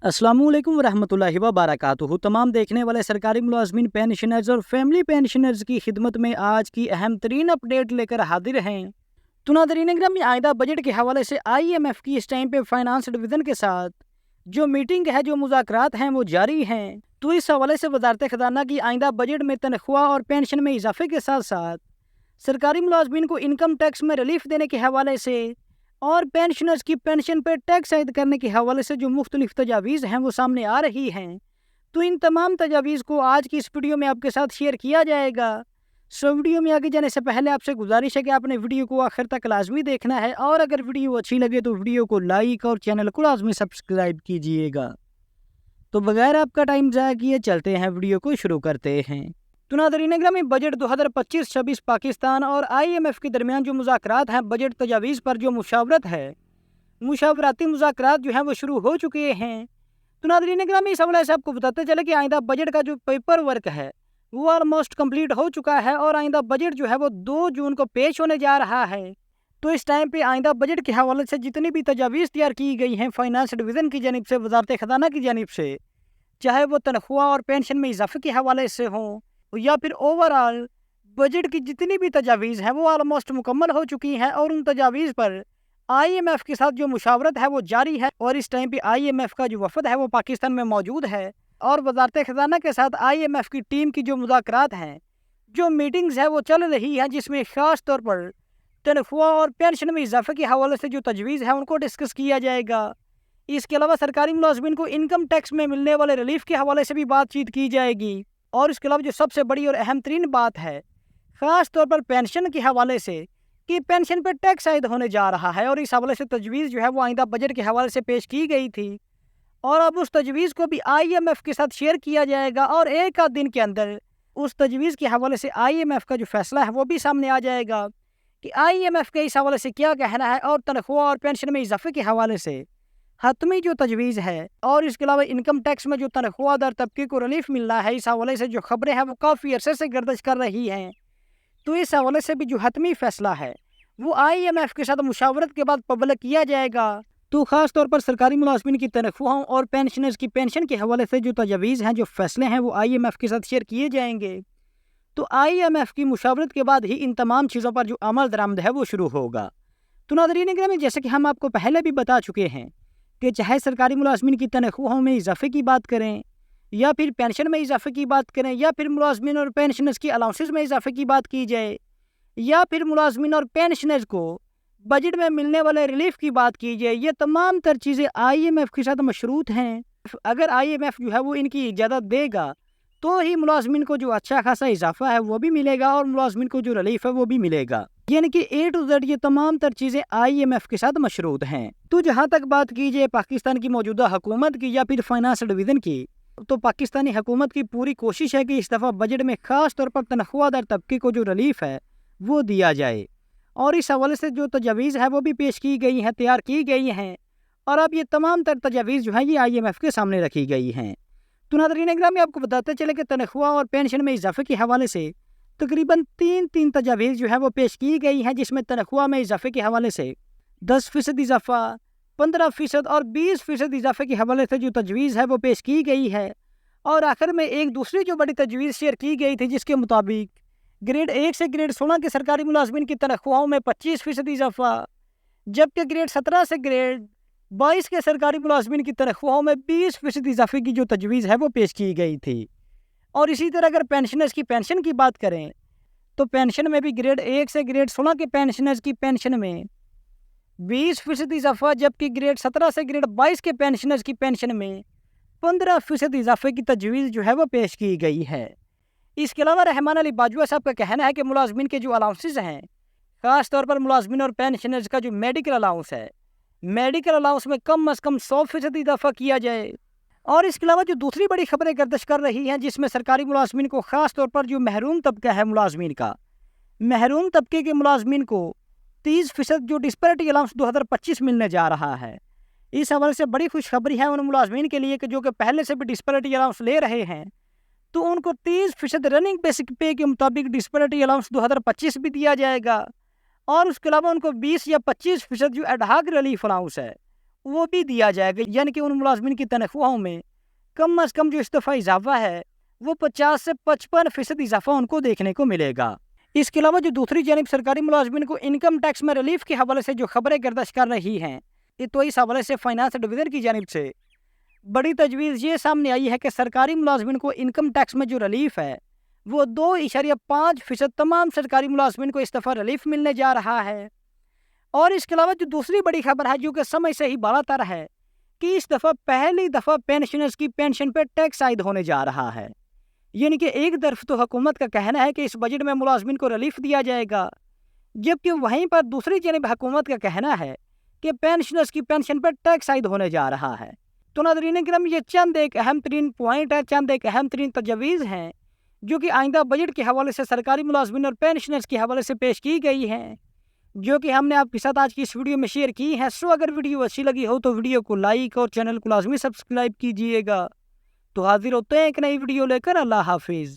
अस्सलामुअलैकुम वरहमतुल्लाहि वबरकातुहू। तमाम देखने वाले सरकारी मुलाजमीन, पेंशनर्स और फैमिली पेंशनर्स की खिदमत में आज की अहम तरीन अपडेट लेकर हाजिर हैं। तो नाज़रीन ग्रामी, आइंदा बजट के हवाले से IMF की इस टाइम पे फाइनेंस डिवीज़न के साथ जो मीटिंग है, जो मुज़ाकरात हैं वो जारी हैं। तो इस हवाले से वज़ारत ख़ज़ाना की आइंदा बजट में तनख्वाह और पेंशन में इजाफे के साथ साथ सरकारी मुलाजमीन को इनकम टैक्स में रिलीफ देने के हवाले से और पेंशनर्स की पेंशन पर टैक्स आयद करने के हवाले से जो मुख्तलिफ तजावीज़ हैं वो सामने आ रही हैं। तो इन तमाम तजावीज़ को आज की इस वीडियो में आपके साथ शेयर किया जाएगा। सो वीडियो में आगे जाने से पहले आपसे गुजारिश है कि आपने वीडियो को आखिर तक लाजमी देखना है, और अगर वीडियो अच्छी लगे तो वीडियो को लाइक और चैनल को लाजमी सब्सक्राइब कीजिएगा। तो बगैर आपका टाइम ज़ाया किए चलते हैं, वीडियो को शुरू करते हैं। तो नाज़रीन ग्रामी, बजट 2025-26 पाकिस्तान और IMF के दरमियान जो मुज़ाकरात हैं, बजट तजावीज़ पर जो मुशावरत है, मुशावराती मुज़ाकरात जो हैं वो शुरू हो चुके हैं। तो नाज़रीन ग्रामी, इस हवाले से आपको बताते चले कि आइंदा बजट का जो पेपर वर्क है वो ऑलमोस्ट कंप्लीट हो चुका है और आइंदा बजट जो है वो 2 जून को पेश होने जा रहा है। तो इस टाइम पे आइंदा बजट के हवाले से जितनी भी तजावीज़ तैयार की गई हैं फाइनेंस डिवीज़न की जानिब से, वज़ारत ख़ज़ाना की जानिब से, चाहे वो तनख्वाह और पेंशन में इजाफे के हवाले से हों या फिर ओवरऑल बजट की जितनी भी तजावीज़ हैं वो ऑलमोस्ट मुकम्मल हो चुकी हैं और उन तजावीज़ पर IMF के साथ जो मुशावरत है वो जारी है। और इस टाइम पे IMF का जो वफद है वो पाकिस्तान में मौजूद है और वज़ारत ख़ज़ाना के साथ IMF की टीम की जो मुज़ाकरात हैं, जो मीटिंग्स है वो चल रही हैं, जिसमें ख़ास तौर पर तनख्वाह और पेंशन में इजाफे के हवाले से जो तजवीज़ है उनको डिस्कस किया जाएगा। इसके अलावा सरकारी मुलाजमीन को इनकम टैक्स में मिलने वाले रिलीफ के हवाले से भी बातचीत की जाएगी। और इसके अलावा जो सबसे बड़ी और अहम तरीन बात है, ख़ास तौर पर पेंशन के हवाले से, कि पेंशन पर टैक्स आयद होने जा रहा है और इस हवाले से तजवीज़ जो है वो आइंदा बजट के हवाले से पेश की गई थी और अब उस तजवीज़ को भी IMF के साथ शेयर किया जाएगा और एक आध दिन के अंदर उस तजवीज़ के हवाले से IMF का जो फैसला है वो भी सामने आ जाएगा कि IMF के इस हवाले से क्या कहना है। और तनख्वाह और पेंशन में इजाफे के हवाले से हतमी जो तजवीज़ है और इसके अलावा इनकम टैक्स में जो तनख्वाहदार तबके को रिलीफ मिलना है, इस हवाले से जो खबरें हैं वो काफ़ी अरसे से गर्दिश कर रही हैं। तो इस हवाले से भी जो हतमी फ़ैसला है वो IMF के साथ मुशावरत के बाद पब्लिक किया जाएगा। तो ख़ास तौर पर सरकारी मुलाजमीन की तनख्वाहों और पेंशनर्स की पेंशन के हवाले से जो तजावीज़ हैं, जो फ़ैसले हैं वो IMF के साथ शेयर किए जाएंगे। तो IMF की मुशावरत के बाद ही इन तमाम चीज़ों पर जो अमल दरामद है वो शुरू होगा। तो नाज़रीन ग्रामी, जैसे कि हम आपको पहले भी बता चुके हैं कि चाहे सरकारी मुलाजमीन की तनख्वाहों में इजाफे की बात करें या फिर पेंशन में इजाफे की बात करें या फिर मुलाजमीन और पेंशनर्स की अलाउंसेस में इजाफे की बात की जाए या फिर मुलाजमीन और पेंशनर्स को बजट में मिलने वाले रिलीफ की बात की जाए, ये तमाम तर चीज़ें IMF के साथ मशरूत हैं। अगर IMF जो है वो इनकी इजाज़त देगा तो ही मुलाजमीन को जो अच्छा खासा इजाफा है वो भी मिलेगा और मुलाजमीन को जो रिलीफ है वो भी मिलेगा। यानी कि A to Z ये तमाम तर चीज़ें IMF के साथ मशरूत हैं। तो जहाँ तक बात की जाए पाकिस्तान की मौजूदा हुकूमत की या फिर फाइनेंस डिवीज़न की, तो पाकिस्तानी हुकूमत की पूरी कोशिश है कि इस दफ़ा बजट में ख़ास तौर पर तनख्वाहदार तबके को जो रिलीफ है वो दिया जाए। और इस हवाले से जो तजावीज़ है वो भी पेश की गई हैं, तैयार की गई हैं और अब ये तमाम तर तजावीज़ जो हैं ये IMF के सामने रखी गई हैं। तो नाज़रीन ग्रामी, आपको बताते चले कि तनख्वाह और पेंशन में इजाफे के हवाले से तकरीबन तीन तजावीज़ जो है वो पेश की गई हैं, जिसमें तनख्वाह में इजाफे के हवाले से 10% इजाफा, 15% और 20% इजाफे के हवाले से जो तजवीज़ है वो पेश की गई है। और आखिर में एक दूसरी जो बड़ी तजवीज़ शेयर की गई थी, जिसके मुताबिक ग्रेड 1 से ग्रेड 16 के सरकारी मुलाजमीन की तनख्वाहों में 25% इजाफा, जबकि ग्रेड 17 से ग्रेड 22 के सरकारी मुलाजमीन की तनख्वाहों में 20% इजाफे की जो तजवीज़ है वो पेश की गई थी। और इसी तरह अगर पेंशनर्स की पेंशन की बात करें तो पेंशन में भी ग्रेड 1 से ग्रेड 16 के पेंशनर्स की पेंशन में 20% इजाफा, जबकि ग्रेड 17 से ग्रेड 22 के पेंशनर्स की पेंशन में 15% इजाफे की तजवीज़ जो है वो पेश की गई है। इसके अलावा रहमान अली बाजवा साहब का कहना है कि मुलाजमीन के जो अलाउंसेस हैं, ख़ास तौर पर मुलाजमीन और पेंशनर्स का जो मेडिकल अलाउंस है, मेडिकल अलाउंस में कम अज़ कम 100% इजाफा किया जाए। और इसके अलावा जो दूसरी बड़ी खबरें गर्दिश कर रही हैं, जिसमें सरकारी मुलाजमीन को ख़ास तौर पर जो महरूम तबका है मुलाजमीन का, महरूम तबके के मुलाजमीन को 30% जो डिस्पैरिटी अलाउंस 2025 मिलने जा रहा है। इस हवाले से बड़ी खुशखबरी है उन मुलाजमीन के लिए कि जो कि पहले से भी डिस्पैरिटी अलाउंस ले रहे हैं, तो उनको 30% रनिंग बेसिक पे के मुताबिक डिस्पैरिटी अलाउंस 2025 भी दिया जाएगा। और उसके अलावा उनको 20 या 25% जो एडहाक रिलीफ अलाउंस है وہ بھی دیا جائے گا، یعنی کہ ان ملازمین کی تنخواہوں میں کم از کم جو اس دفعہ اضافہ ہے وہ 50 سے 55% اضافہ ان کو دیکھنے کو ملے گا۔ اس کے علاوہ جو دوسری جانب سرکاری ملازمین کو انکم ٹیکس میں ریلیف کے حوالے سے جو خبریں گردش کر رہی ہیں، تو اس حوالے سے فائنانس ڈویژن کی جانب سے بڑی تجویز یہ سامنے آئی ہے کہ سرکاری ملازمین کو انکم ٹیکس میں جو ریلیف ہے وہ 2.5% تمام سرکاری ملازمین کو اس دفعہ ریلیف ملنے جا رہا ہے۔ اور اس کے علاوہ جو دوسری بڑی خبر ہے جو کہ سمے سے ہی بالا تر ہے کہ اس دفعہ پہلی دفعہ پینشنرز کی پینشن پہ ٹیکس عائد ہونے جا رہا ہے، یعنی کہ ایک طرف تو حکومت کا کہنا ہے کہ اس بجٹ میں ملازمین کو ریلیف دیا جائے گا، جبکہ وہیں پر دوسری جانب حکومت کا کہنا ہے کہ پینشنرز کی پینشن پر ٹیکس عائد ہونے جا رہا ہے۔ تو ناظرین کرام، یہ چند ایک اہم ترین پوائنٹ ہے، چند ایک اہم ترین تجاویز ہیں جو کہ آئندہ بجٹ کے حوالے سے سرکاری ملازمین اور پینشنرز کے حوالے سے پیش کی گئی ہیں، جو کہ ہم نے آپ کے ساتھ آج کی اس ویڈیو میں شیئر کی ہے۔ سو اگر ویڈیو اچھی لگی ہو تو ویڈیو کو لائک اور چینل کو لازمی سبسکرائب کیجیے گا۔ تو حاضر ہوتے ہیں ایک نئی ویڈیو لے کر، اللہ حافظ۔